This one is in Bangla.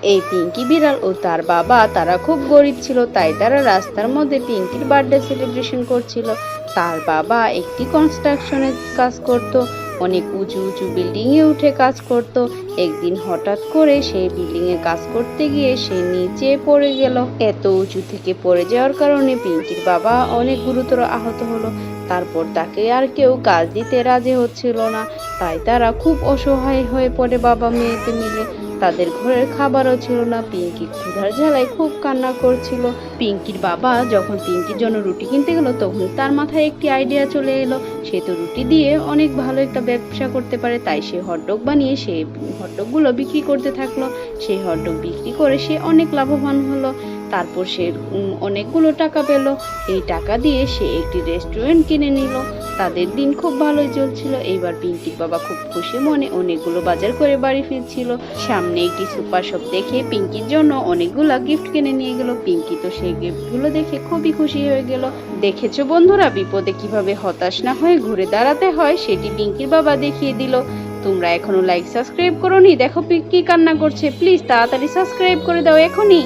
এই পিঙ্কি বিড়াল ও তার বাবা তারা খুব গরিব ছিল, তাই তারা রাস্তার মধ্যে পিঙ্কির বার্থডে সেলিব্রেশন করছিল। তার বাবা একটি কনস্ট্রাকশনের কাজ করত, অনেক উঁচু উঁচু বিল্ডিং এ উঠে কাজ করত। একদিন হঠাৎ করে সেই বিল্ডিং এ কাজ করতে গিয়ে সে নিচে পড়ে গেল। এত উঁচু থেকে পড়ে যাওয়ার কারণে পিঙ্কির বাবা অনেক গুরুতর আহত হলো। তারপর তাকে আর কেউ কাজ দিতে রাজি হচ্ছিল না, তাই তারা খুব অসহায় হয়ে পড়ে বাবা মেয়েতে মিলে। তাদের ঘরের খাবারও ছিল না, পিঙ্কি ক্ষুধার জ্বালায় খুব কান্না করছিল। পিঙ্কির বাবা যখন পিঙ্কির জন্য রুটি কিনতে গেল, তখন তার মাথায় একটি আইডিয়া চলে এলো। সে তো রুটি দিয়ে অনেক ভালো একটা ব্যবসা করতে পারে, তাই সে হটডগ বানিয়ে সে হটডগগুলো বিক্রি করতে থাকলো। সেই হটডগ বিক্রি করে সে অনেক লাভবান হলো। তারপর সে অনেকগুলো টাকা পেল। এই টাকা দিয়ে সে একটি রেস্টুরেন্ট কিনে নিল। তাদের দিন খুব ভালোই চলছিল। এইবার পিঙ্কির বাবা খুব খুশি মনে অনেকগুলো বাজার করে বাড়ি ফিরছিল। সামনে একটি সুপার শপ দেখে পিঙ্কির জন্য অনেকগুলা গিফট কিনে নিয়ে গেল। পিঙ্কি তো সেই গিফটগুলো দেখে খুবই খুশি হয়ে গেল। দেখেছো বন্ধুরা, বিপদে কিভাবে হতাশ না হয়ে ঘুরে দাঁড়াতে হয় সেটি পিঙ্কির বাবা দেখিয়ে দিল। তোমরা এখনো লাইক সাবস্ক্রাইব করোনি? দেখো পিঙ্কি কান্না করছে, প্লিজ তাড়াতাড়ি সাবস্ক্রাইব করে দাও এখনই।